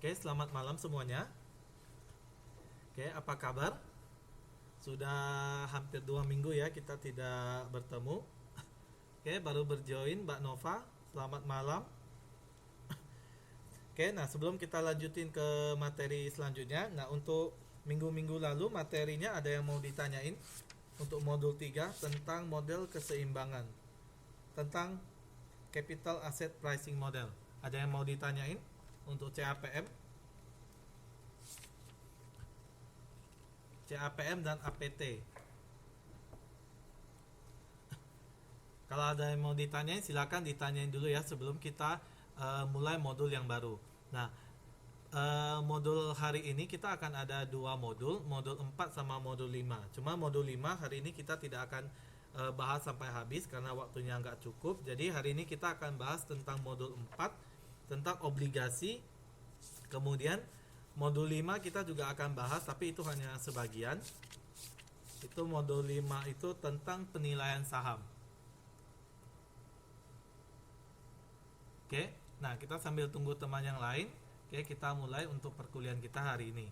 Oke, selamat malam semuanya. Oke, apa kabar? Sudah hampir 2 minggu ya kita tidak bertemu. Oke, baru berjoin Mbak Nova. Selamat malam. Oke, nah sebelum kita lanjutin ke materi selanjutnya, nah untuk minggu-minggu lalu materinya ada yang mau ditanyain untuk modul 3 tentang model keseimbangan, tentang capital asset pricing model. Ada yang mau ditanyain untuk CAPM? CAPM dan APT. Kalau ada yang mau ditanyain silakan ditanyain dulu ya sebelum kita mulai modul yang baru. Nah, modul hari ini kita akan ada dua modul 4 sama modul 5. Cuma modul 5 hari ini kita tidak akan bahas sampai habis karena waktunya nggak cukup. Jadi hari ini kita akan bahas tentang modul 4 tentang obligasi. Kemudian modul 5 kita juga akan bahas tapi itu hanya sebagian. Itu modul 5 itu tentang penilaian saham. Oke, nah kita sambil tunggu teman yang lain. Oke, kita mulai untuk perkuliahan kita hari ini.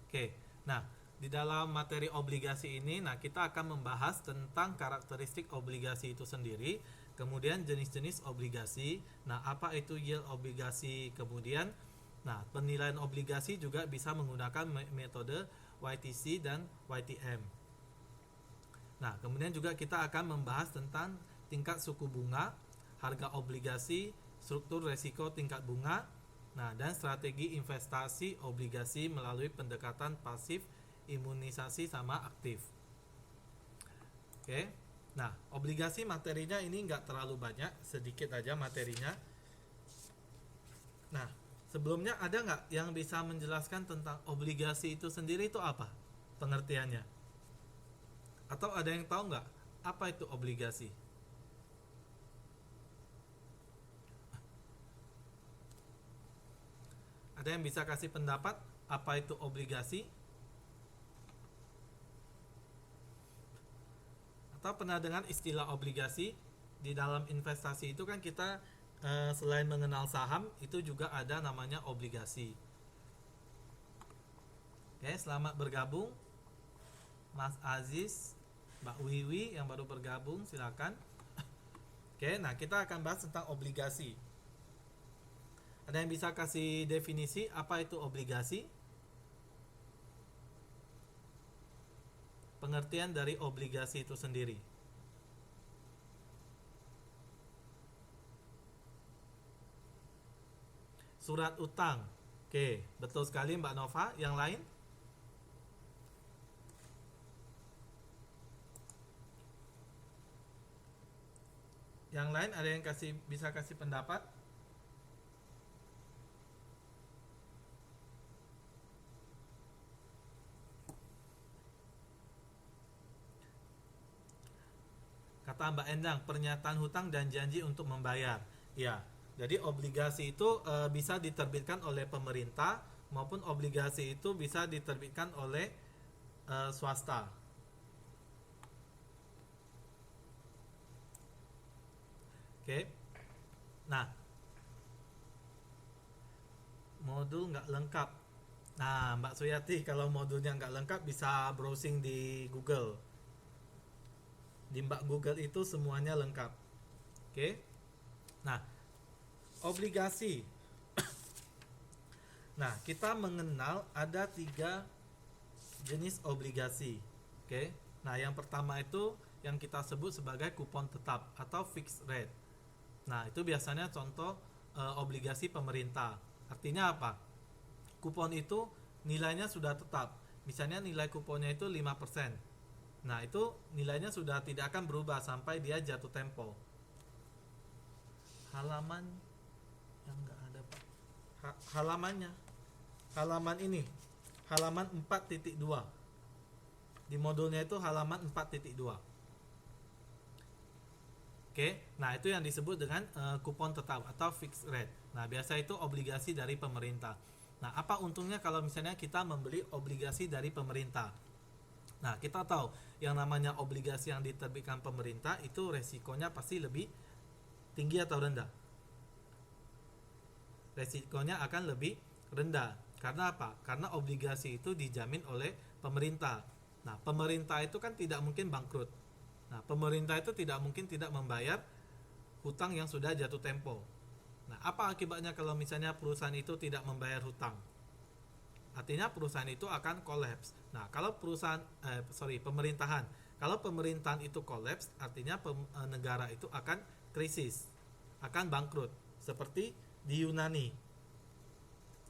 Oke, nah di dalam materi obligasi ini, nah kita akan membahas tentang karakteristik obligasi itu sendiri, kemudian jenis-jenis obligasi, nah apa itu yield obligasi, kemudian, nah penilaian obligasi juga bisa menggunakan metode YTC dan YTM. Nah, kemudian juga kita akan membahas tentang tingkat suku bunga, harga obligasi, struktur resiko tingkat bunga, nah dan strategi investasi obligasi melalui pendekatan pasif, imunisasi sama aktif. Oke, nah obligasi materinya ini nggak terlalu banyak, sedikit aja materinya. Nah, sebelumnya ada nggak yang bisa menjelaskan tentang obligasi itu sendiri itu apa pengertiannya? Atau ada yang tahu nggak apa itu obligasi? Ada yang bisa kasih pendapat apa itu obligasi? Atau pernah dengar istilah obligasi? Di dalam investasi itu kan kita selain mengenal saham, itu juga ada namanya obligasi. Oke, selamat bergabung Mas Aziz, Mbak Wiwi yang baru bergabung, silakan. Oke, nah kita akan bahas tentang obligasi. Ada yang bisa kasih definisi apa itu obligasi? Pengertian dari obligasi itu sendiri. Surat utang. Oke, betul sekali Mbak Nova. Yang lain? Yang lain ada yang bisa kasih pendapat? Kata Mbak Endang, pernyataan hutang dan janji untuk membayar. Ya, jadi obligasi itu bisa diterbitkan oleh pemerintah maupun obligasi itu bisa diterbitkan oleh swasta. Oke. Nah, modul nggak lengkap. Nah, Mbak Suyati, kalau modulnya nggak lengkap bisa browsing di Google. Di Mbak Google itu semuanya lengkap. Oke. Nah, obligasi. Nah, kita mengenal ada 3 jenis obligasi. Oke. Nah, yang pertama itu yang kita sebut sebagai kupon tetap atau fixed rate. Nah, itu biasanya contoh obligasi pemerintah. Artinya apa? Kupon itu nilainya sudah tetap. Misalnya nilai kuponnya itu 5%. Nah, itu nilainya sudah tidak akan berubah sampai dia jatuh tempo. Halaman yang enggak ada, Pak. Halamannya. Halaman ini. Halaman 4.2. Di modulnya itu halaman 4.2. Oke, nah itu yang disebut dengan kupon tetap atau fixed rate. Nah, biasa itu obligasi dari pemerintah. Nah, apa untungnya kalau misalnya kita membeli obligasi dari pemerintah? Nah, kita tahu yang namanya obligasi yang diterbitkan pemerintah itu resikonya pasti lebih tinggi atau rendah? Resikonya akan lebih rendah. Karena apa? Karena obligasi itu dijamin oleh pemerintah. Nah, pemerintah itu kan tidak mungkin bangkrut. Nah, pemerintah itu tidak mungkin tidak membayar hutang yang sudah jatuh tempo. Nah, apa akibatnya kalau misalnya perusahaan itu tidak membayar hutang? Artinya perusahaan itu akan kolaps. Nah, kalau pemerintahan. Kalau pemerintahan itu kolaps, artinya negara itu akan krisis, akan bangkrut. Seperti di Yunani.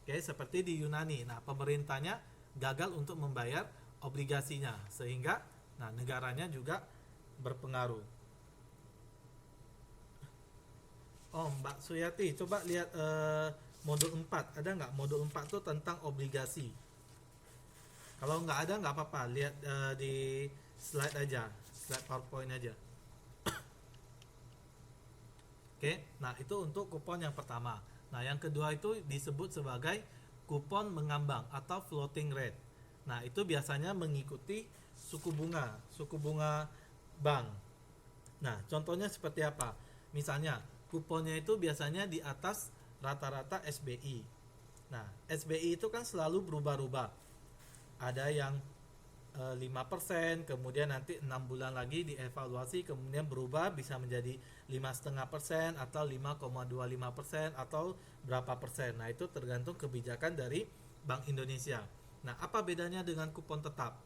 Oke, seperti di Yunani. Nah, pemerintahnya gagal untuk membayar obligasinya, sehingga negaranya juga berpengaruh. Oh, Mbak Suyati, coba lihat modul 4. Ada nggak modul 4 tuh tentang obligasi? Kalau nggak ada nggak apa-apa, lihat di slide aja, slide PowerPoint aja. Oke, nah itu untuk kupon yang pertama. Nah, yang kedua itu disebut sebagai kupon mengambang atau floating rate. Nah, itu biasanya mengikuti suku bunga bank. Nah, contohnya seperti apa? Misalnya, kuponnya itu biasanya di atas rata-rata SBI. Nah, SBI itu kan selalu berubah-ubah. Ada yang 5%, kemudian nanti 6 bulan lagi dievaluasi, kemudian berubah bisa menjadi 5,5% atau 5,25% atau berapa persen. Nah, itu tergantung kebijakan dari Bank Indonesia. Nah, apa bedanya dengan kupon tetap?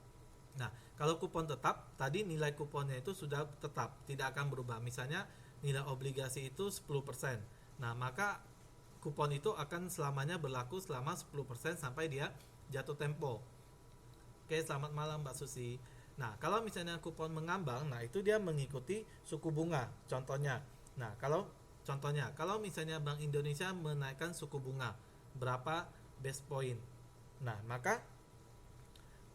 Nah, kalau kupon tetap, tadi nilai kuponnya itu sudah tetap, tidak akan berubah. Misalnya nilai obligasi itu 10%. Nah, maka kupon itu akan selamanya berlaku selama 10% sampai dia jatuh tempo. Oke, selamat malam Mbak Susi. Nah, kalau misalnya kupon mengambang, nah itu dia mengikuti suku bunga. Contohnya, kalau misalnya Bank Indonesia menaikkan suku bunga berapa base point. Nah, maka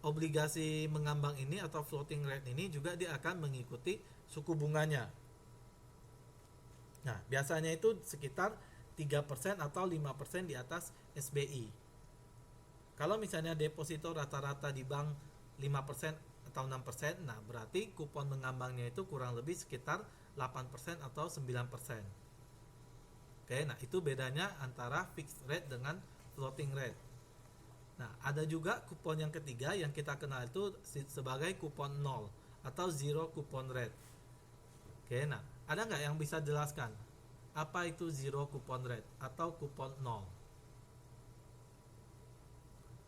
obligasi mengambang ini atau floating rate ini juga dia akan mengikuti suku bunganya. Nah, biasanya itu sekitar 3% atau 5% di atas SBI. Kalau misalnya deposito rata-rata di bank 5% atau 6%, nah berarti kupon mengambangnya itu kurang lebih sekitar 8% atau 9%. Oke, nah itu bedanya antara fixed rate dengan floating rate. Nah, ada juga kupon yang ketiga yang kita kenal itu sebagai kupon 0 atau zero coupon rate. Oke, nah ada nggak yang bisa jelaskan apa itu zero coupon rate atau kupon 0?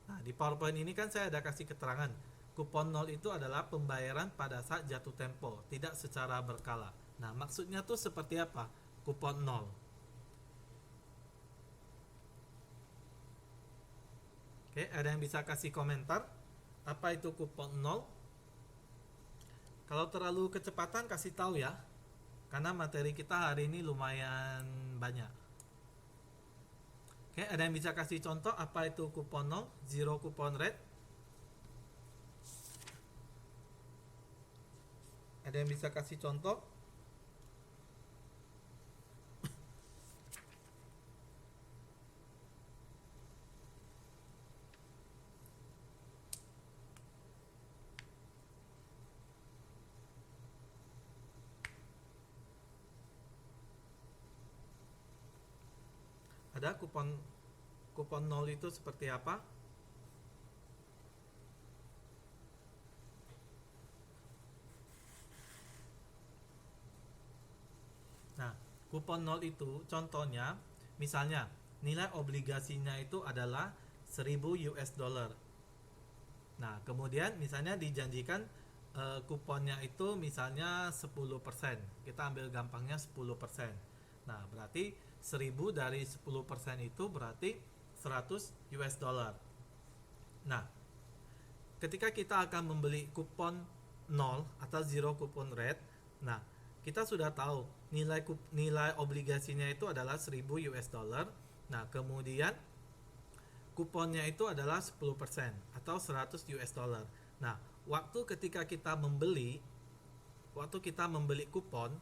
Nah, di PowerPoint ini kan saya ada kasih keterangan. Kupon 0 itu adalah pembayaran pada saat jatuh tempo, tidak secara berkala. Nah, maksudnya tuh seperti apa? Kupon 0. Oke, ada yang bisa kasih komentar? Apa itu kupon 0? Kalau terlalu kecepatan kasih tahu ya. Karena materi kita hari ini lumayan banyak. Oke, ada yang bisa kasih contoh apa itu kupon 0, zero coupon rate? Ada yang bisa kasih contoh? Ada kupon 0 itu seperti apa? Nah, kupon 0 itu contohnya misalnya nilai obligasinya itu adalah 1000 US dollar. Nah, kemudian misalnya dijanjikan kuponnya itu misalnya 10%. Kita ambil gampangnya 10%. Nah, berarti 1000 dari 10% itu berarti 100 US dollar. Nah, ketika kita akan membeli kupon 0 atau zero coupon rate, nah, kita sudah tahu nilai obligasinya itu adalah 1000 US dollar. Nah, kemudian kuponnya itu adalah 10% atau 100 US dollar. Nah, waktu kita membeli kupon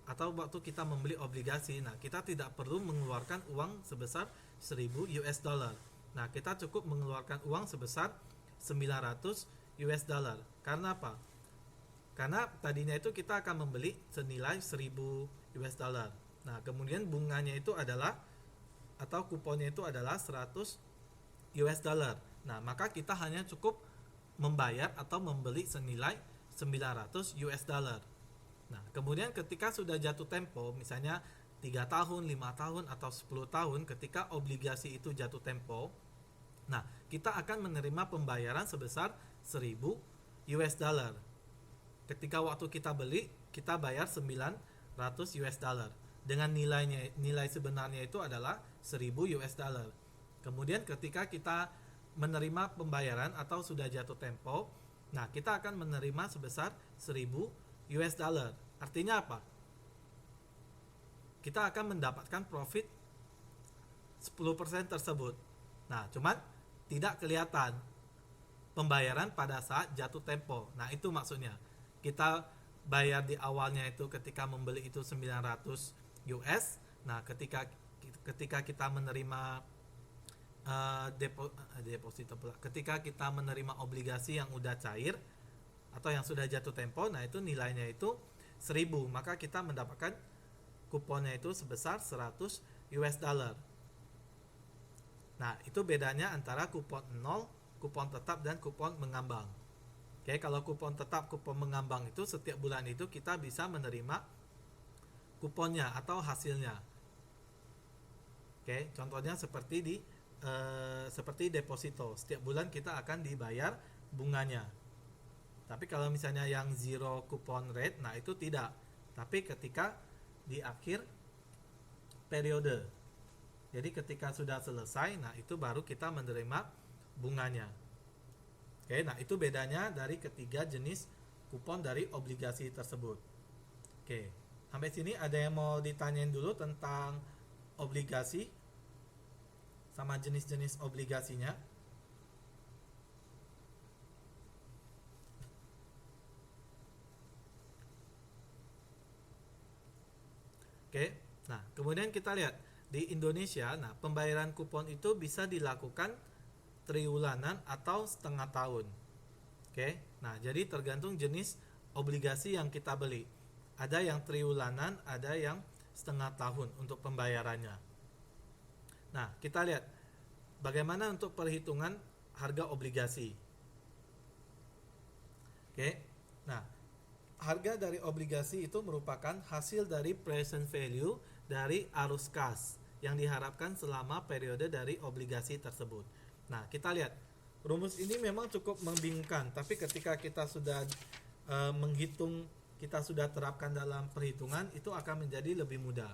atau waktu kita membeli obligasi, nah kita tidak perlu mengeluarkan uang sebesar 1000 US dollar. Nah, kita cukup mengeluarkan uang sebesar 900 US dollar. Karena apa? Karena tadinya itu kita akan membeli senilai 1000 US dollar. Nah, kemudian bunganya itu adalah atau kuponnya itu adalah 100 US dollar. Nah, maka kita hanya cukup membayar atau membeli senilai 900 US dollar. Nah, kemudian ketika sudah jatuh tempo, misalnya 3 tahun, 5 tahun, atau 10 tahun, ketika obligasi itu jatuh tempo, nah, kita akan menerima pembayaran sebesar 1000 US dollar. Ketika waktu kita beli, kita bayar 900 US dollar. Dengan nilai sebenarnya itu adalah 1000 US dollar. Kemudian ketika kita menerima pembayaran atau sudah jatuh tempo, nah, kita akan menerima sebesar 1000 US dollar. Artinya apa? Kita akan mendapatkan profit 10% tersebut. Nah, cuman tidak kelihatan pembayaran pada saat jatuh tempo. Nah, itu maksudnya. Kita bayar di awalnya itu ketika membeli itu 900 US. Nah, ketika kita menerima deposito pula. Ketika kita menerima obligasi yang udah cair atau yang sudah jatuh tempo, nah itu nilainya itu 1000, maka kita mendapatkan kuponnya itu sebesar 100 US dollar. Nah, itu bedanya antara kupon 0, kupon tetap, dan kupon mengambang. Oke, kalau kupon tetap, kupon mengambang itu setiap bulan itu kita bisa menerima kuponnya atau hasilnya. Oke, contohnya seperti seperti deposito. Setiap bulan kita akan dibayar bunganya. Tapi kalau misalnya yang zero coupon rate, nah itu tidak. Tapi ketika di akhir periode. Jadi ketika sudah selesai, nah itu baru kita menerima bunganya. Oke, nah itu bedanya dari ketiga jenis kupon dari obligasi tersebut. Oke, sampai sini ada yang mau ditanyain dulu tentang obligasi sama jenis-jenis obligasinya? Oke, nah kemudian kita lihat di Indonesia, nah pembayaran kupon itu bisa dilakukan triwulanan atau setengah tahun. Oke, nah jadi tergantung jenis obligasi yang kita beli. Ada yang triwulanan, ada yang setengah tahun untuk pembayarannya. Nah, kita lihat bagaimana untuk perhitungan harga obligasi. Oke, nah harga dari obligasi itu merupakan hasil dari present value dari arus kas yang diharapkan selama periode dari obligasi tersebut. Nah, kita lihat rumus ini memang cukup membingungkan, tapi ketika kita sudah menghitung, kita sudah terapkan dalam perhitungan, itu akan menjadi lebih mudah.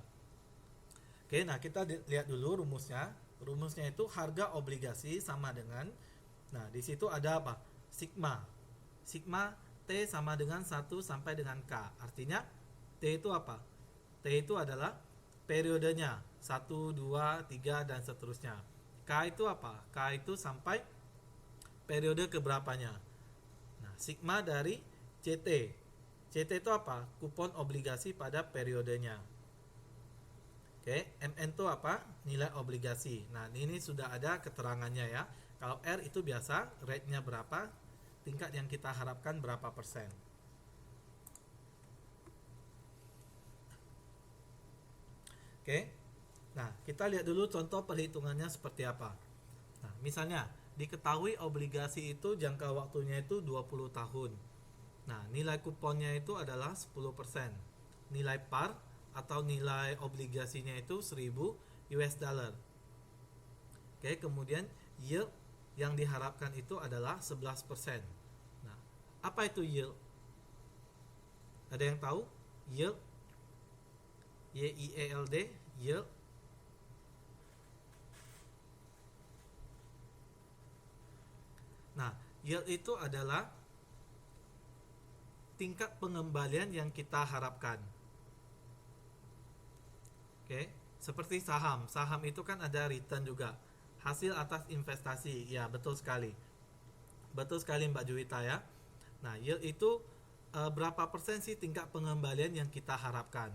Oke, nah kita lihat dulu rumusnya. Rumusnya itu harga obligasi sama dengan, nah di situ ada apa? Sigma. Sigma T sama dengan 1 sampai dengan K. Artinya T itu apa? T itu adalah periodenya 1, 2, 3 dan seterusnya. K itu apa? K itu sampai periode keberapanya. Nah, sigma dari CT. CT itu apa? Kupon obligasi pada periodenya. Oke, MN itu apa? Nilai obligasi. Nah, ini sudah ada keterangannya ya. Kalau R itu biasa, rate-nya berapa, tingkat yang kita harapkan berapa persen. Oke, nah kita lihat dulu contoh perhitungannya seperti apa. Nah, misalnya diketahui obligasi itu jangka waktunya itu 20 tahun. Nah, nilai kuponnya itu adalah 10%. Nilai par atau nilai obligasinya itu 1000 US dollar. Oke, kemudian yield yang diharapkan itu adalah 11%. Nah, apa itu yield? Ada yang tahu? Yield, YIELD, yield. Nah, yield itu adalah tingkat pengembalian yang kita harapkan. Oke, seperti saham. Saham itu kan ada return juga. Hasil atas investasi. Ya, betul sekali. Betul sekali Mbak Juwita ya. Nah, yield itu berapa persen sih tingkat pengembalian yang kita harapkan?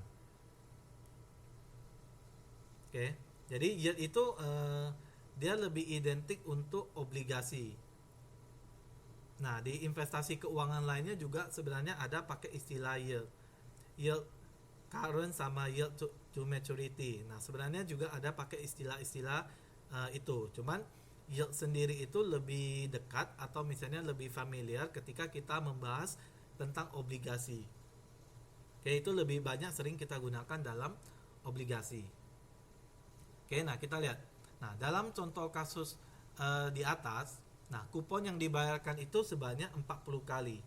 Oke, jadi yield itu dia lebih identik untuk obligasi. Nah, di investasi keuangan lainnya juga sebenarnya ada pakai istilah yield. Yield current sama yield to maturity. Nah, sebenarnya juga ada pakai istilah-istilah itu. Cuman yield sendiri itu lebih dekat atau misalnya lebih familiar ketika kita membahas tentang obligasi. Oke, itu lebih banyak sering kita gunakan dalam obligasi. Oke, nah kita lihat. Nah, dalam contoh kasus di atas, nah kupon yang dibayarkan itu sebanyak 40 kali.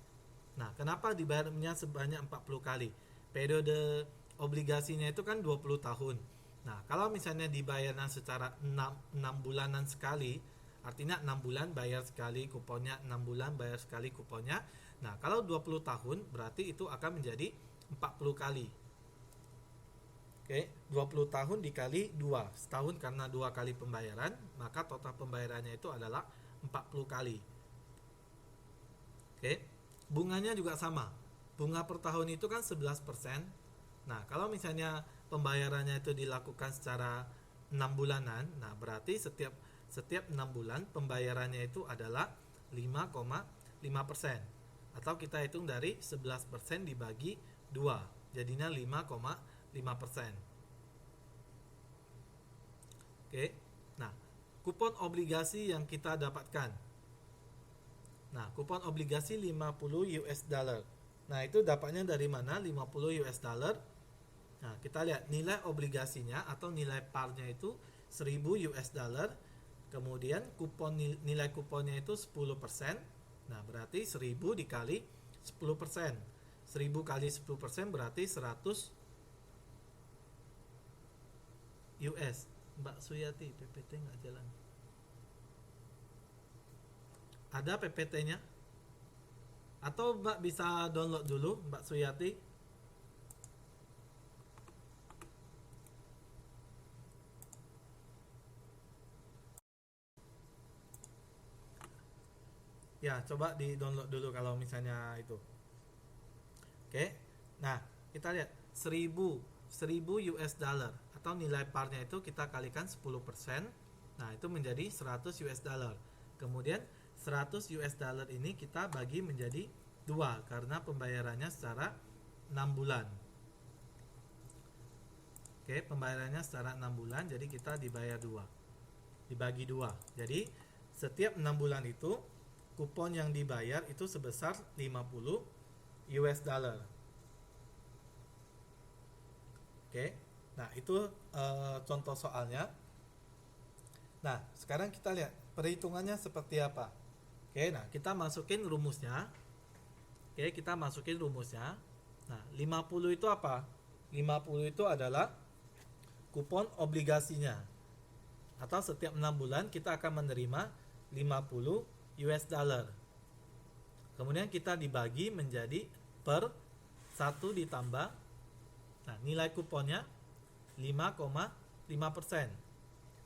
Nah, kenapa dibayarnya sebanyak 40 kali? Periode obligasinya itu kan 20 tahun. Nah, kalau misalnya dibayarnya secara 6 bulanan sekali, artinya 6 bulan bayar sekali kuponnya, 6 bulan bayar sekali kuponnya. Nah, kalau 20 tahun berarti itu akan menjadi 40 kali. Oke, 20 tahun dikali 2, setahun karena 2 kali pembayaran, maka total pembayarannya itu adalah 40 kali. Oke, bunganya juga sama. Bunga per tahun itu kan 11%. Nah, kalau misalnya pembayarannya itu dilakukan secara 6 bulanan, nah berarti setiap 6 bulan pembayarannya itu adalah 5,5%. Atau kita hitung dari 11% dibagi 2, jadinya 5,5%. Oke. Nah, kupon obligasi yang kita dapatkan. Nah, kupon obligasi 50 US dollar. Nah, itu dapatnya dari mana 50 US dollar? Nah, kita lihat nilai obligasinya atau nilai parnya itu 1000 US dollar. Kemudian nilai kuponnya itu 10%. Nah, berarti 1000 dikali 10%. 1000 kali 10% berarti 100 US. Mbak Suyati, PPT nggak jalan. Ada PPT-nya? Atau Mbak bisa download dulu, Mbak Suyati? Ya, coba di download dulu kalau misalnya itu. Oke. Nah, kita lihat 1000 US dollar atau nilai parnya itu kita kalikan 10%. Nah, itu menjadi 100 US dollar. Kemudian 100 US dollar ini kita bagi menjadi 2 karena pembayarannya secara 6 bulan. Oke, pembayarannya secara 6 bulan, jadi kita dibayar 2. Dibagi 2. Jadi, setiap 6 bulan itu kupon yang dibayar itu sebesar 50 US dollar. Oke. Nah, itu contoh soalnya. Nah, sekarang kita lihat perhitungannya seperti apa. Oke, nah kita masukin rumusnya. Oke, kita masukin rumusnya. Nah, 50 itu apa? 50 itu adalah kupon obligasinya. Atau setiap 6 bulan kita akan menerima 50 US dollar. Kemudian kita dibagi menjadi per 1 ditambah, nah nilai kuponnya 5,5%.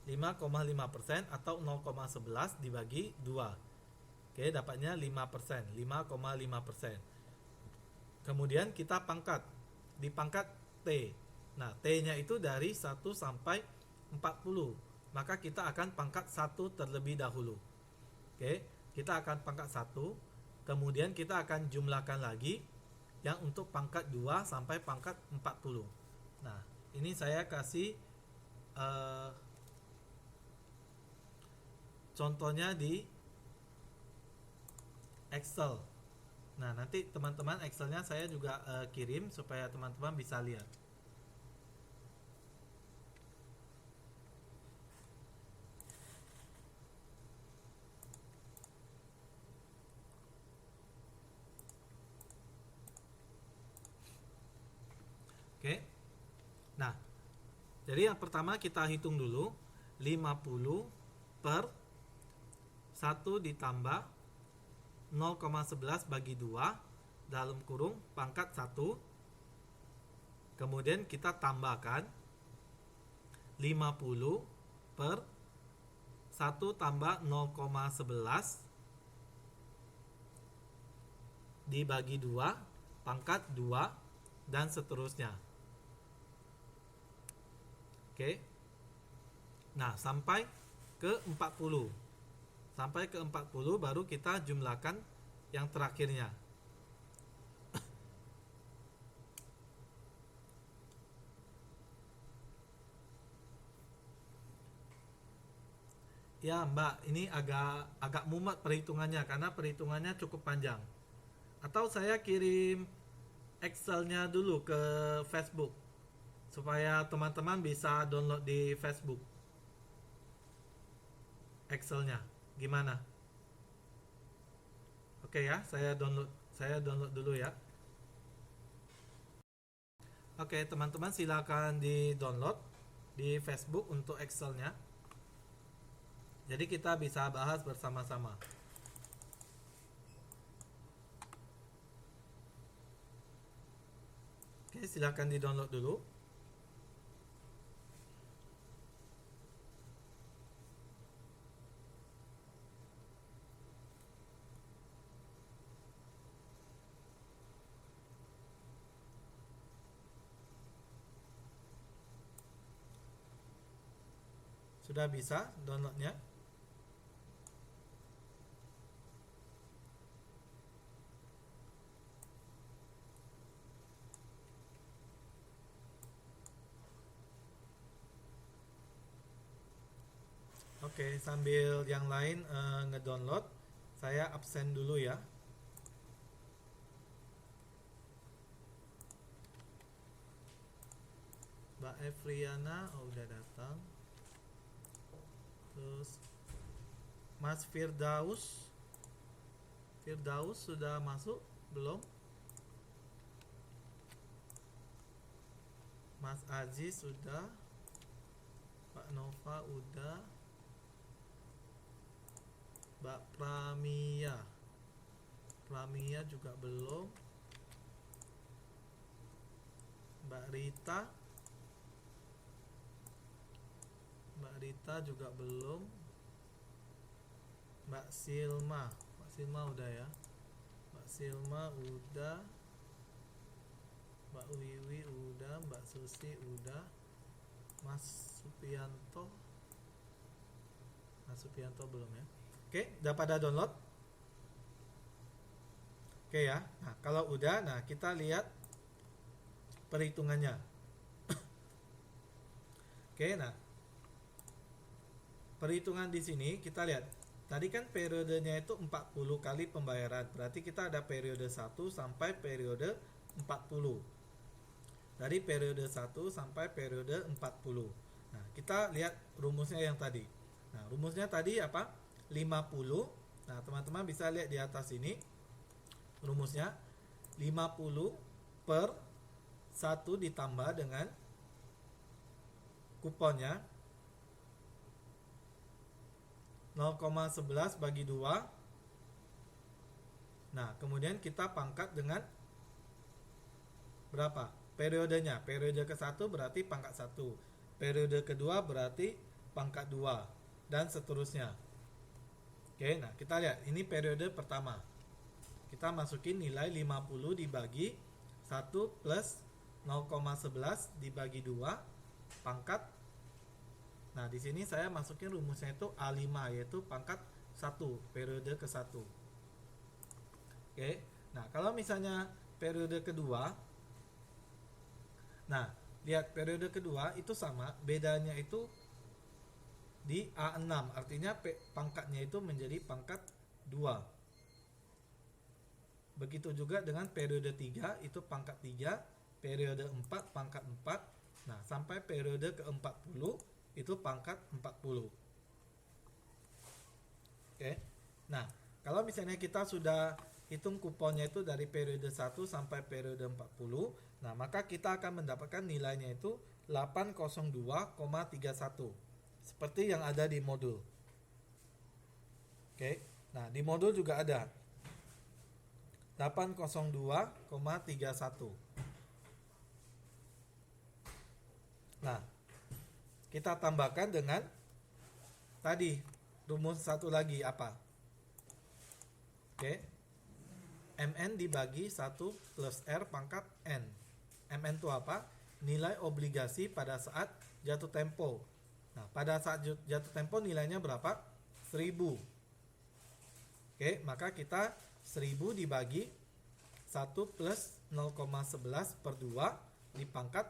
5,5% atau 0,11 dibagi 2. Oke, dapatnya 5%, 5,5%. Kemudian kita pangkat, dipangkat T. Nah, T-nya itu dari 1 sampai 40. Maka kita akan pangkat 1 terlebih dahulu. Oke, kita akan pangkat 1. Kemudian kita akan jumlahkan lagi yang untuk pangkat 2 sampai pangkat 40. Nah, ini saya kasih contohnya di Excel. Nah, nanti teman-teman Excelnya saya juga kirim supaya teman-teman bisa lihat. Oke. Nah, jadi yang pertama kita hitung dulu 50 per 1 ditambah 0,11 bagi 2 dalam kurung pangkat 1. Kemudian kita tambahkan 50 per 1 tambah 0,11 dibagi 2 pangkat 2 dan seterusnya. Oke. Nah, sampai ke 40. Sampai ke 40 baru kita jumlahkan yang terakhirnya. Ya Mbak, ini agak mumet perhitungannya karena perhitungannya cukup panjang. Atau saya kirim Excelnya dulu ke Facebook supaya teman-teman bisa download di Facebook Excelnya. Gimana? Oke ya, saya download dulu ya. Oke, teman-teman silakan di-download di Facebook untuk Excelnya. Jadi kita bisa bahas bersama-sama. Oke, silakan di-download dulu. Sudah bisa downloadnya? Oke, sambil yang lain ngedownload, saya absen dulu ya. Mbak Efriana, oh udah datang. Terus Mas Firdaus sudah masuk belum? Mas Aziz sudah, Pak Nova udah, Mbak Pramia juga belum, Mbak Rita juga belum, Mbak Silma udah ya, Mbak Silma udah, Mbak Wiwi udah, Mbak Susi udah, Mas Supianto belum ya. Oke, udah pada download? Oke ya. Nah, kalau udah, nah kita lihat perhitungannya. Oke, nah perhitungan di sini kita lihat. Tadi kan periodenya itu 40 kali pembayaran. Berarti kita ada periode 1 sampai periode 40. Dari periode 1 sampai periode 40. Nah, kita lihat rumusnya yang tadi. Nah, rumusnya tadi apa? 50. Nah, teman-teman bisa lihat di atas ini. Rumusnya 50 per 1 ditambah dengan kuponnya 0,11 bagi 2. Nah, kemudian kita pangkat dengan berapa? Periodenya. Periode ke-1 berarti pangkat 1. Periode kedua berarti pangkat 2. Dan seterusnya. Oke, nah kita lihat. Ini periode pertama. Kita masukin nilai 50 dibagi 1 plus 0,11 dibagi 2 pangkat. Nah, di sini saya masukin rumusnya itu A5, yaitu pangkat 1, periode ke-1. Oke. Nah, kalau misalnya periode kedua, nah, lihat periode kedua itu sama, bedanya itu di A6, artinya pangkatnya itu menjadi pangkat 2. Begitu juga dengan periode 3 itu pangkat 3, periode 4 pangkat 4. Nah, sampai periode ke-40 itu pangkat 40. Oke. Nah, kalau misalnya kita sudah hitung kuponnya itu dari periode 1 sampai periode 40, nah maka kita akan mendapatkan nilainya itu 802,31. Seperti yang ada di modul. Oke. Nah, di modul juga ada 802,31. Nah, kita tambahkan dengan tadi rumus satu lagi apa? Oke. MN dibagi 1 plus R pangkat N. MN itu apa? Nilai obligasi pada saat jatuh tempo. Nah, pada saat jatuh tempo nilainya berapa? 1000. Oke, maka kita 1000 dibagi 1 plus 0,11 per 2 dipangkat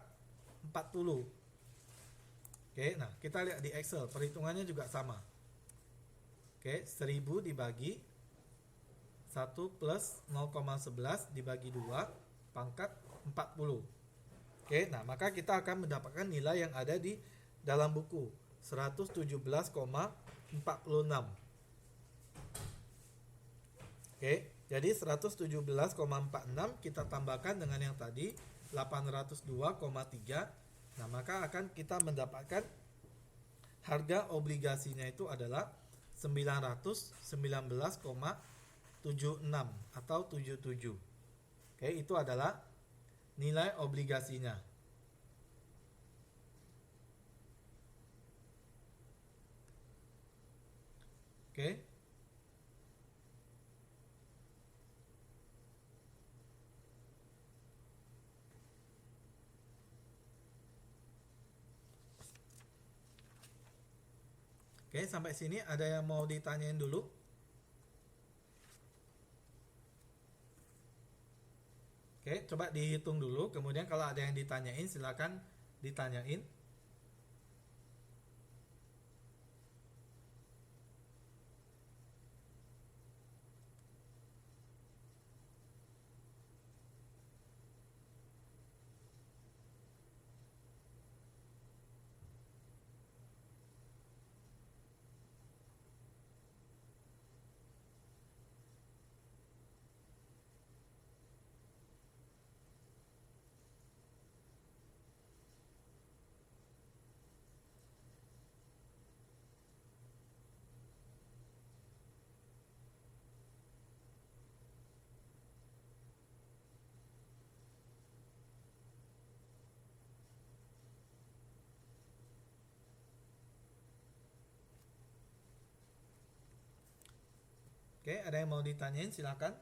40. Oke, nah kita lihat di Excel, perhitungannya juga sama. Oke, 1000 dibagi 1 plus 0,11 dibagi 2 pangkat 40. Oke, nah maka kita akan mendapatkan nilai yang ada di dalam buku 117,46. Oke, jadi 117,46 kita tambahkan dengan yang tadi 802,3. Nah, maka akan kita mendapatkan harga obligasinya itu adalah 919,76 atau 77. Oke, itu adalah nilai obligasinya. Oke. Oke, sampai sini ada yang mau ditanyain dulu? Oke, coba dihitung dulu. Kemudian kalau ada yang ditanyain, silakan ditanyain. Oke, ada yang mau ditanyain, silakan.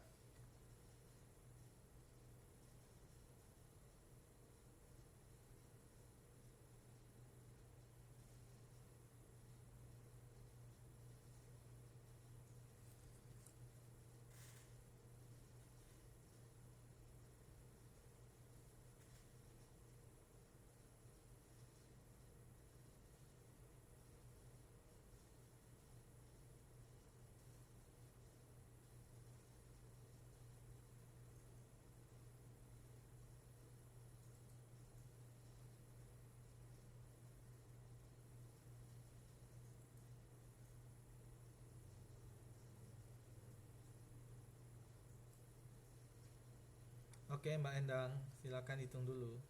Oke, Mbak Endang, silakan hitung dulu.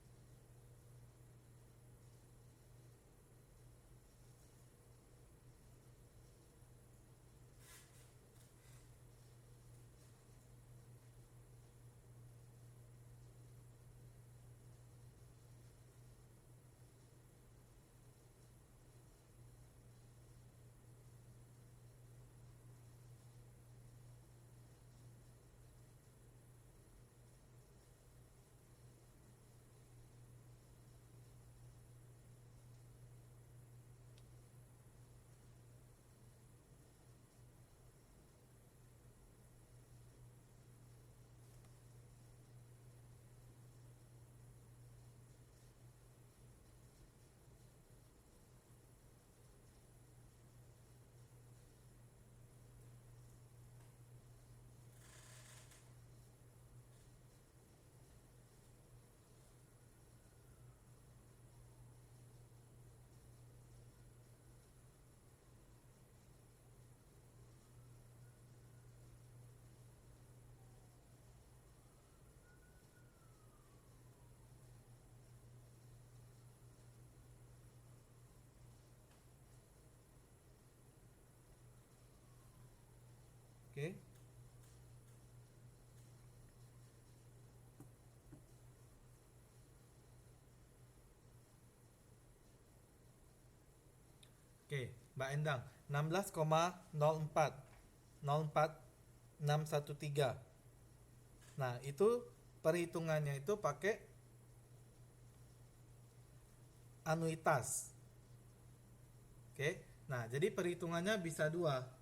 Oke. Oke, Mbak Endang, 16,04 04613. Nah, itu perhitungannya itu pakai anuitas. Oke. Nah, jadi perhitungannya bisa dua.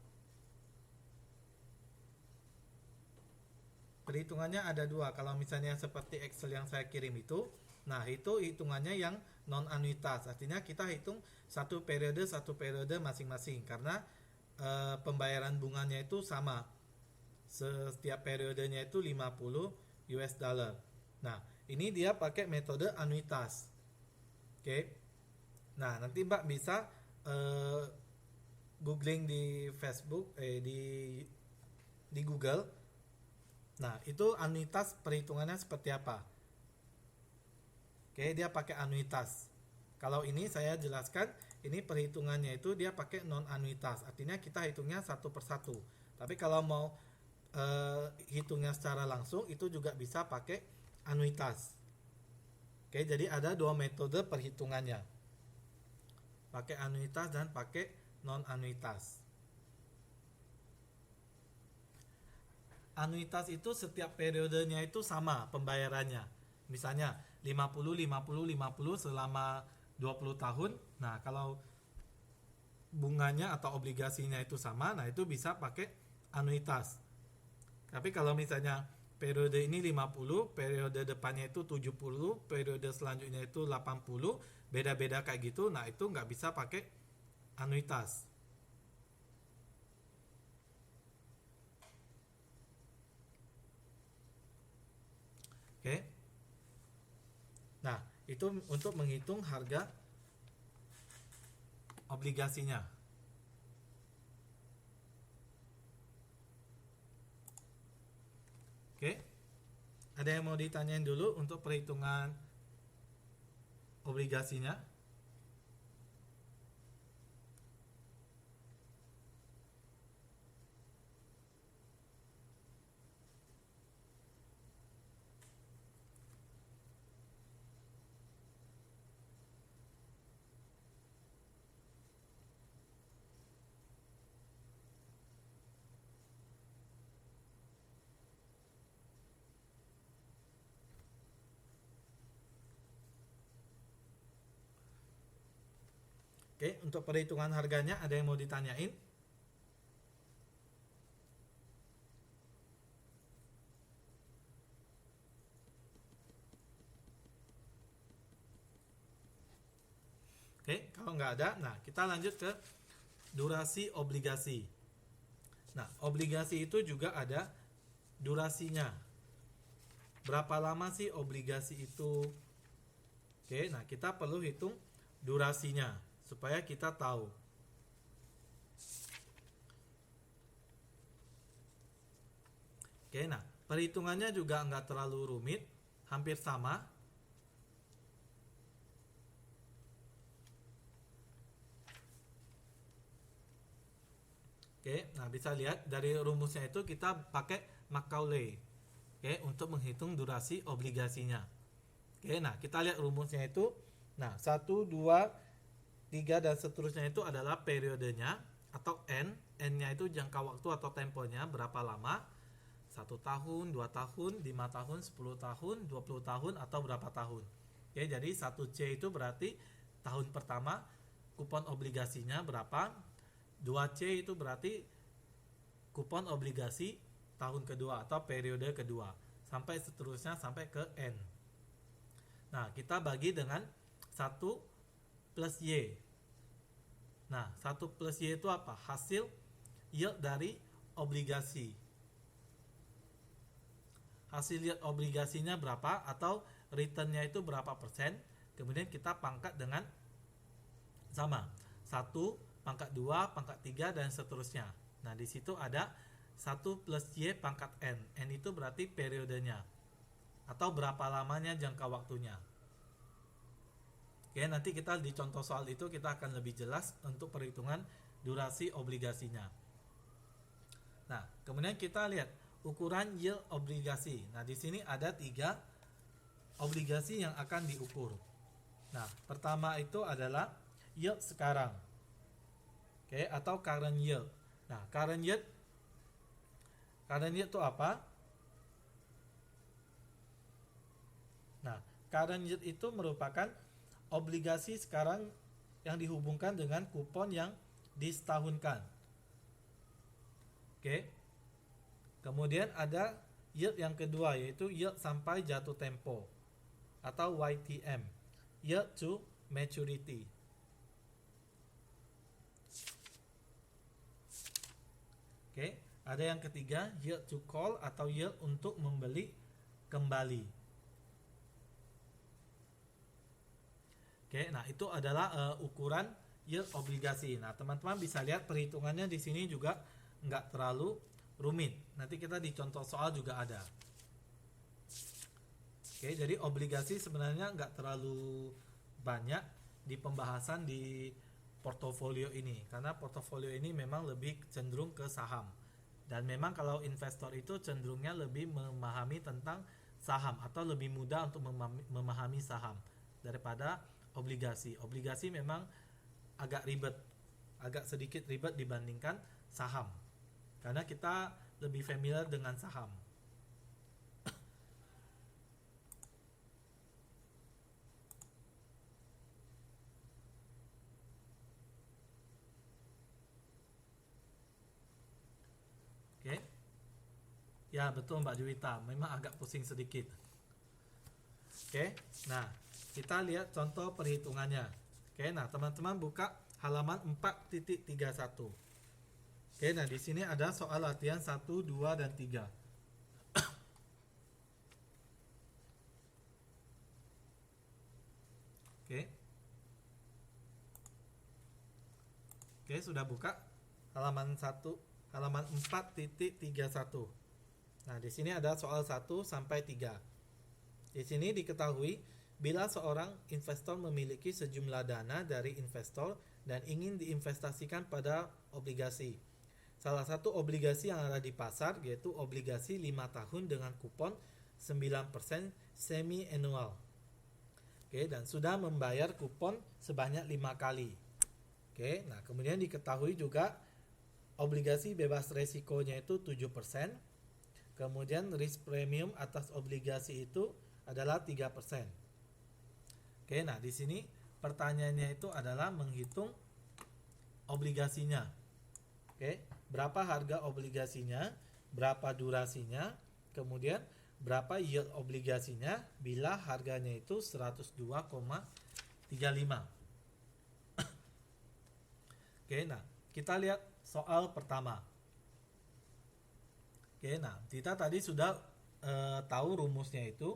Perhitungannya ada dua. Kalau misalnya seperti Excel yang saya kirim itu, nah itu hitungannya yang non anuitas. Artinya kita hitung satu periode masing-masing. Karena pembayaran bunganya itu sama. Setiap periodenya itu 50 US dollar. Nah, ini dia pakai metode anuitas. Oke. Nah, nanti Mbak bisa googling di Facebook, di Google. Nah, itu anuitas perhitungannya seperti apa. Oke, dia pakai anuitas. Kalau ini saya jelaskan, ini perhitungannya itu dia pakai non anuitas. Artinya kita hitungnya satu persatu. Tapi kalau mau hitungnya secara langsung, itu juga bisa pakai anuitas. Oke, jadi ada dua metode perhitungannya. Pakai anuitas dan pakai non anuitas. Anuitas itu setiap periodenya itu sama pembayarannya. Misalnya 50 50 50 selama 20 tahun. Nah, kalau bunganya atau obligasinya itu sama, nah itu bisa pakai anuitas. Tapi kalau misalnya periode ini 50, periode depannya itu 70, periode selanjutnya itu 80, beda-beda kayak gitu, nah itu nggak bisa pakai anuitas. Oke. Nah, itu untuk menghitung harga obligasinya. Oke. Ada yang mau ditanyain dulu untuk perhitungan obligasinya? Oke, untuk perhitungan harganya ada yang mau ditanyain? Oke, kalau nggak ada, nah kita lanjut ke durasi obligasi. Nah, obligasi itu juga ada durasinya. Berapa lama sih obligasi itu? Oke, nah kita perlu hitung durasinya supaya kita tahu. Oke, nah perhitungannya juga nggak terlalu rumit, hampir sama. Oke, nah bisa lihat dari rumusnya itu kita pakai Macaulay. Oke, untuk menghitung durasi obligasinya. Oke, nah kita lihat rumusnya itu. Nah, 1, 2, 3 dan seterusnya itu adalah periodenya atau N. N-nya itu jangka waktu atau temponya berapa lama. 1 tahun, 2 tahun, 5 tahun, 10 tahun, 20 tahun atau berapa tahun. Oke, jadi 1C itu berarti tahun pertama kupon obligasinya berapa. 2C itu berarti kupon obligasi tahun kedua atau periode kedua. Sampai seterusnya sampai ke N. Nah, kita bagi dengan 1 plus Y. Nah, 1 plus Y itu apa? Hasil yield dari obligasi. Hasil yield obligasinya berapa atau returnnya itu berapa persen. Kemudian kita pangkat dengan sama. 1, pangkat 2, pangkat 3 dan seterusnya. Nah, di situ ada 1 plus Y pangkat N. N itu berarti periodenya. Atau berapa lamanya jangka waktunya. Oke, nanti kita di contoh soal itu kita akan lebih jelas untuk perhitungan durasi obligasinya. Nah, kemudian kita lihat ukuran yield obligasi. Nah, di sini ada 3 obligasi yang akan diukur. Nah, pertama itu adalah yield sekarang. Oke, atau current yield. Nah, current yield itu apa? Nah, current yield itu merupakan obligasi sekarang yang dihubungkan dengan kupon yang disetahunkan. Oke. Kemudian ada yield yang kedua, yaitu yield sampai jatuh tempo atau YTM, yield to maturity. Oke, ada yang ketiga yield to call atau yield untuk membeli kembali. Oke, nah itu adalah ukuran yield obligasi. Nah, teman-teman bisa lihat perhitungannya di sini juga nggak terlalu rumit. Nanti kita di contoh soal juga ada. Oke, jadi obligasi sebenarnya nggak terlalu banyak di pembahasan di portofolio ini, karena portofolio ini memang lebih cenderung ke saham. Dan memang kalau investor itu cenderungnya lebih memahami tentang saham atau lebih mudah untuk memahami saham daripada obligasi. Obligasi memang agak ribet, agak sedikit ribet dibandingkan saham. Karena kita lebih familiar dengan saham. Oke. Ya, betul Mbak Juwita, memang agak pusing sedikit. Oke. Nah, kita lihat contoh perhitungannya. Oke, nah teman-teman buka halaman 4.31. Oke, nah di sini ada soal latihan 1, 2 dan 3. Oke. Oke, sudah buka halaman 4.31. Nah, di sini ada soal 1 sampai 3. Di sini diketahui bila seorang investor memiliki sejumlah dana dari investor dan ingin diinvestasikan pada obligasi. Salah satu obligasi yang ada di pasar yaitu obligasi 5 tahun dengan kupon 9% semi annual. Oke, dan sudah membayar kupon sebanyak 5 kali. Oke, nah kemudian diketahui juga obligasi bebas resikonya itu 7%. Kemudian risk premium atas obligasi itu adalah 3%. Oke, nah di sini pertanyaannya itu adalah menghitung obligasinya. Oke, berapa harga obligasinya, berapa durasinya, kemudian berapa yield obligasinya bila harganya itu 102,35. Oke, nah kita lihat soal pertama. Oke, nah kita tadi sudah tahu rumusnya itu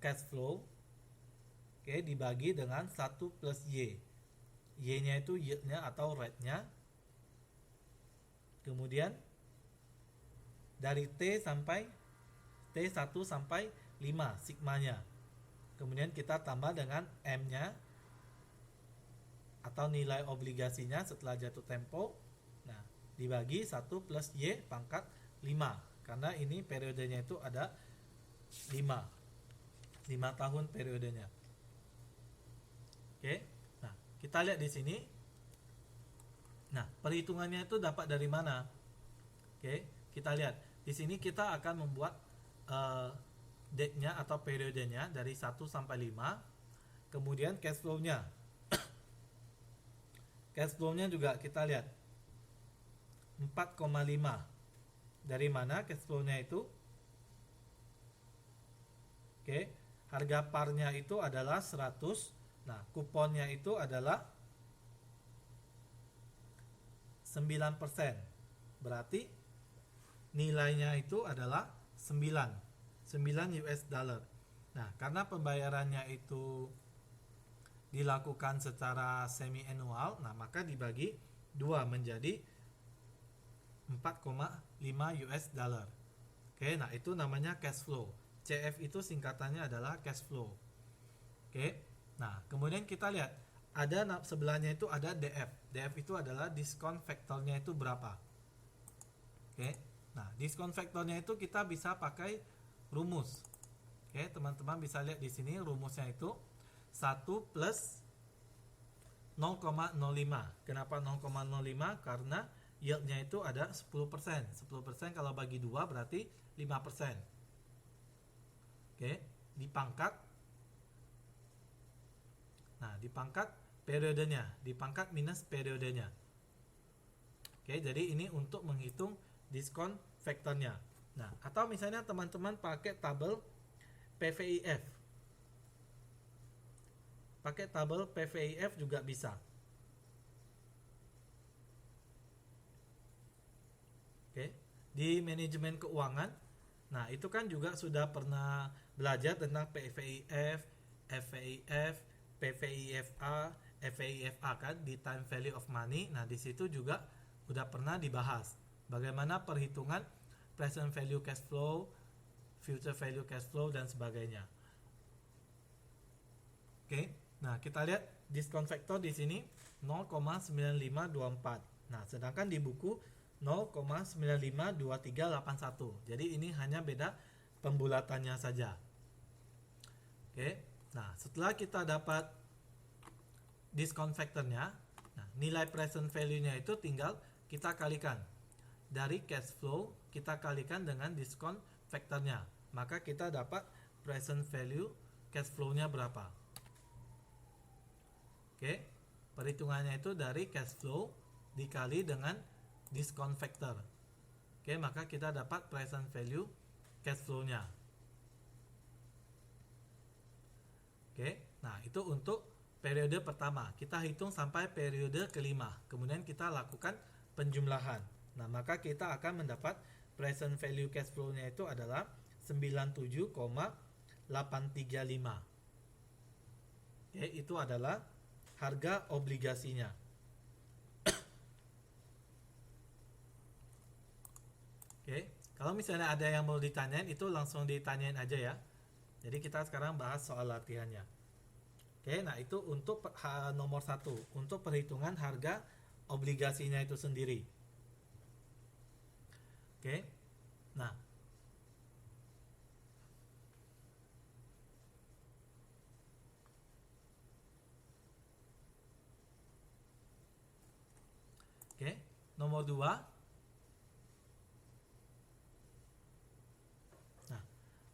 cash flow dibagi dengan 1 plus Y. Y-nya itu yield-nya atau rate-nya. Kemudian dari T1 sampai 5 sigmanya. Kemudian kita tambah dengan M-nya atau nilai obligasinya setelah jatuh tempo. Nah, dibagi 1 plus Y pangkat 5. Karena ini periodenya itu ada 5 tahun periodenya. Oke. Nah, kita lihat di sini. Nah, perhitungannya itu dapat dari mana? Oke, kita lihat. Di sini kita akan membuat date-nya atau periodenya dari 1 sampai 5. Kemudian cash flow-nya. Cash flow-nya juga kita lihat 4,5. Dari mana cash flow-nya itu? Oke, harga par-nya itu adalah 100. Nah, kuponnya itu adalah 9%. Berarti nilainya itu adalah 9 US dollar. Nah, karena pembayarannya itu dilakukan secara semi annual, nah maka dibagi 2 menjadi 4,5 US dollar. Oke, nah itu namanya cash flow. CF itu singkatannya adalah cash flow. Oke. Nah, kemudian kita lihat ada sebelahnya itu ada DF. DF itu adalah diskon faktornya itu berapa. Oke. Nah, diskon faktornya itu kita bisa pakai rumus. Oke, teman-teman bisa lihat di sini rumusnya itu 1 plus 0,05. Kenapa 0,05? Karena yield-nya itu ada 10%. 10% kalau bagi 2 berarti 5%. Oke, dipangkat. Nah, dipangkat periodenya, dipangkat minus periodenya. Oke, jadi ini untuk menghitung diskon faktornya. Nah, atau misalnya teman-teman pakai tabel PVIF. Pakai tabel PVIF juga bisa. di manajemen keuangan, nah itu kan juga sudah pernah belajar tentang PVIF, FVIF, PVIFA, FVIFA kan di time value of money. Nah di situ juga udah pernah dibahas bagaimana perhitungan present value cash flow, future value cash flow dan sebagainya. Oke, nah kita lihat diskon factor di sini 0,9524. Nah, sedangkan di buku 0,952381. Jadi ini hanya beda pembulatannya saja. Oke. Nah, setelah kita dapat diskon factornya, nah, nilai present value-nya itu tinggal kita kalikan. Dari cash flow kita kalikan dengan diskon factornya. Maka kita dapat present value cash flow-nya berapa. Oke. Perhitungannya itu dari cash flow dikali dengan diskon factor. Oke, maka kita dapat present value cash flow-nya. Oke, nah itu untuk periode pertama. Kita hitung sampai periode kelima. Kemudian kita lakukan penjumlahan. Nah, maka kita akan mendapat present value cash flow-nya itu adalah 97,835. Oke, itu adalah harga obligasinya. Oke, kalau misalnya ada yang mau ditanyain itu langsung ditanyain aja ya. Jadi kita sekarang bahas soal latihannya. Oke, nah itu untuk nomor 1, untuk perhitungan harga obligasinya itu sendiri. Oke, nah oke, nomor 2.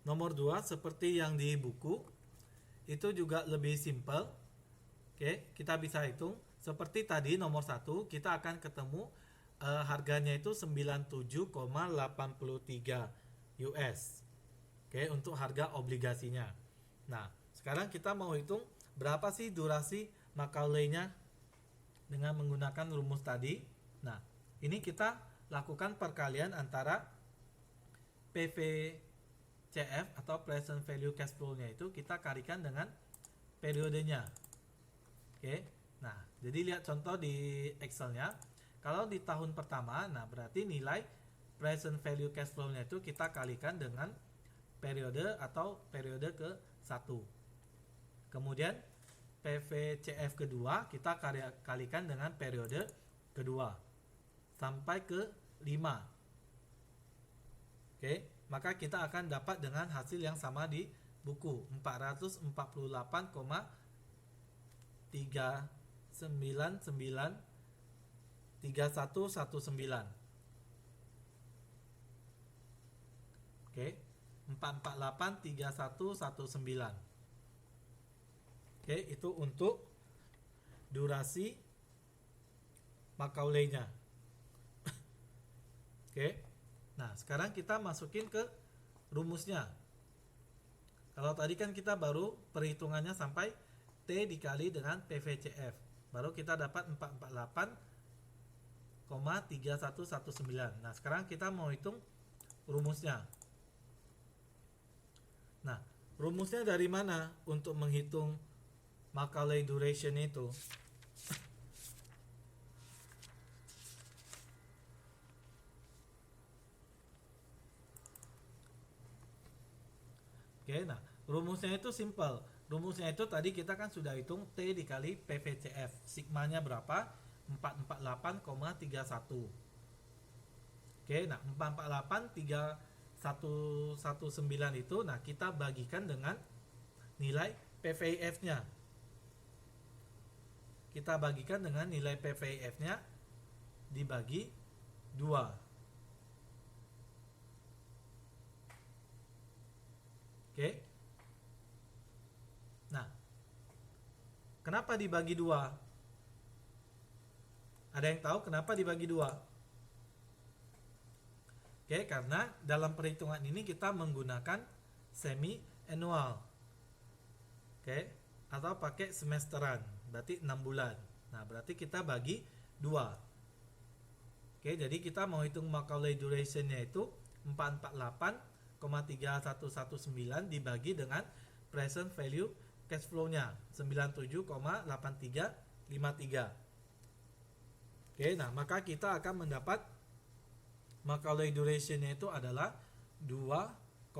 Nomor 2 seperti yang di buku itu juga lebih simple. Oke, kita bisa hitung seperti tadi nomor 1 kita akan ketemu harganya itu 97,83 US. Oke, untuk harga obligasinya. Nah, sekarang kita mau hitung berapa sih durasi Macaulay-nya dengan menggunakan rumus tadi. Nah, ini kita lakukan perkalian antara PVCF atau present value cash flow-nya itu kita kalikan dengan periodenya. Oke. Nah, jadi lihat contoh di Excel-nya. Kalau di tahun pertama, nah berarti nilai present value cash flow-nya itu kita kalikan dengan periode atau periode ke-1. Kemudian PVCF kedua kita kalikan dengan periode kedua sampai ke 5. Oke, maka kita akan dapat dengan hasil yang sama di buku 448,3993119. Oke, 448,39119. Oke, itu untuk durasi Macaulay-nya. Oke. Nah, sekarang kita masukin ke rumusnya. Kalau tadi kan kita baru perhitungannya sampai T dikali dengan PVCF. Baru kita dapat 448,3119. Nah, sekarang kita mau hitung rumusnya. Nah, rumusnya dari mana untuk menghitung Macaulay duration itu? Oke, nah rumusnya itu simple. Rumusnya itu tadi kita kan sudah hitung T dikali PVCF. Sigmanya berapa? 448,31. Oke, nah 448,3119 itu nah kita bagikan dengan nilai PVIF-nya. Kita bagikan dengan nilai PVIF-nya dibagi 2. Oke. Nah, kenapa dibagi 2? Ada yang tahu kenapa dibagi 2? Oke, karena dalam perhitungan ini kita menggunakan semi annual. Oke, atau pakai semesteran, berarti 6 bulan. Nah, berarti kita bagi 2. Oke, jadi kita mau hitung Macaulay duration-nya itu 448,3119 dibagi dengan present value cash flow-nya 97,8353. Oke, nah maka kita akan mendapat Macaulay duration-nya itu adalah 2,29.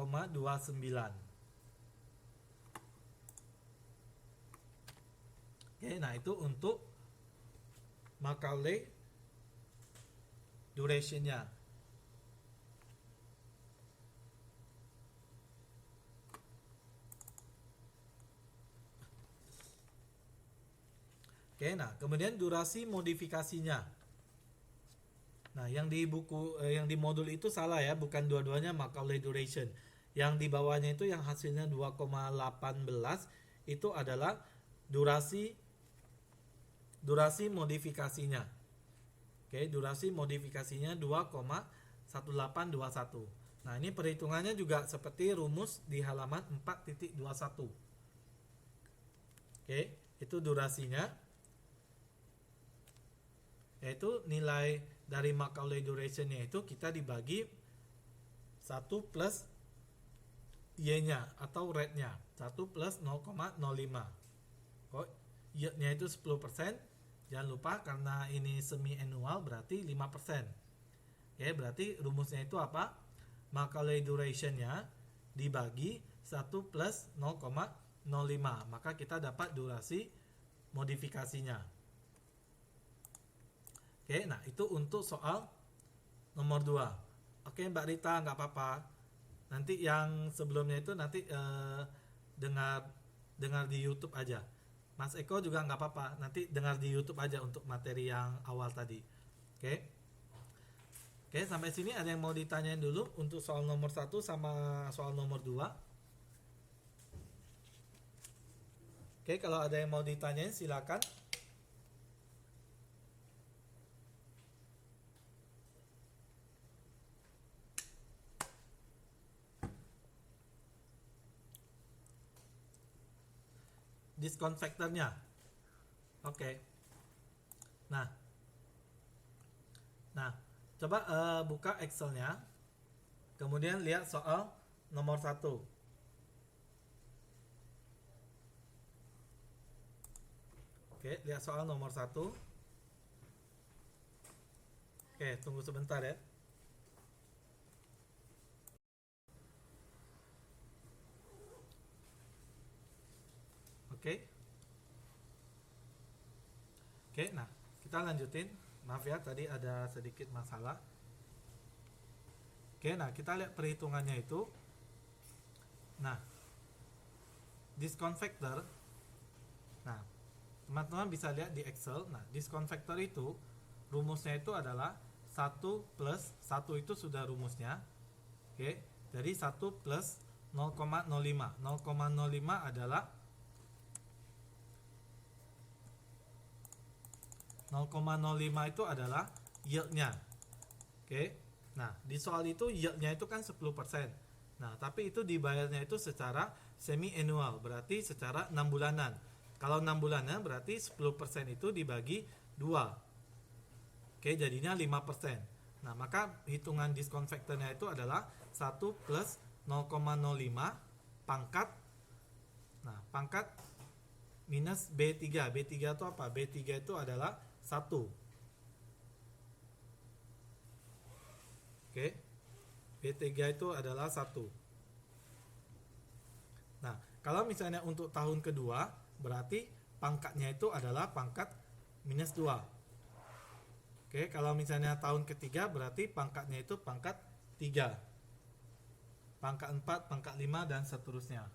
Oke, nah itu untuk Macaulay duration-nya. Oke, nah kemudian durasi modifikasinya. Nah, yang di buku yang di modul itu salah ya, bukan dua-duanya Macaulay duration. Yang di bawahnya itu yang hasilnya 2,18 itu adalah durasi modifikasinya. Oke, durasi modifikasinya 2,1821. Nah, ini perhitungannya juga seperti rumus di halaman 4.21. Oke, itu durasinya. Yaitu nilai dari Macaulay duration-nya itu kita dibagi 1 plus Y-nya atau rate-nya. 1 plus 0,05. Oh, Y-nya itu 10%. Jangan lupa karena ini semi annual berarti 5%. Oke, berarti rumusnya itu apa? Macaulay duration-nya dibagi 1 plus 0,05. Maka kita dapat durasi modifikasinya. Oke, nah itu untuk soal nomor 2. Oke, Mbak Rita, nggak apa-apa. Nanti yang sebelumnya itu nanti dengar di YouTube aja. Mas Eko juga nggak apa-apa. Nanti dengar di YouTube aja untuk materi yang awal tadi. Oke. Oke, sampai sini ada yang mau ditanyain dulu untuk soal nomor 1 sama soal nomor 2? Oke, kalau ada yang mau ditanyain silakan. Discount factor-nya. Oke. Nah, coba buka Excel-nya. Kemudian lihat soal nomor 1. Oke, lihat soal nomor 1. Oke, tunggu sebentar ya. Oke. Oke, nah kita lanjutin. Maaf ya, tadi ada sedikit masalah. Oke, nah kita lihat perhitungannya itu. Nah, discount factor. Nah, teman-teman bisa lihat di Excel. Nah, discount factor itu rumusnya itu adalah 1 plus 1 itu sudah rumusnya. Oke, jadi 1 plus 0,05. 0,05 adalah 0,05 itu adalah yield-nya. Oke. Nah, di soal itu yield-nya itu kan 10%. Nah, tapi itu dibayarnya itu secara semi annual, berarti secara 6 bulanan. Kalau 6 bulanan berarti 10% itu dibagi 2. Oke, jadinya 5%. Nah, maka hitungan diskon factor-nya itu adalah 1 plus 0,05 pangkat. Nah, pangkat minus B3. B3 itu apa? B3 itu adalah 1. Oke. B3 itu adalah 1. Nah, kalau misalnya untuk tahun kedua, berarti pangkatnya itu adalah pangkat minus 2. Oke, kalau misalnya tahun ketiga, berarti pangkatnya itu pangkat 3. Pangkat 4, pangkat 5, dan seterusnya.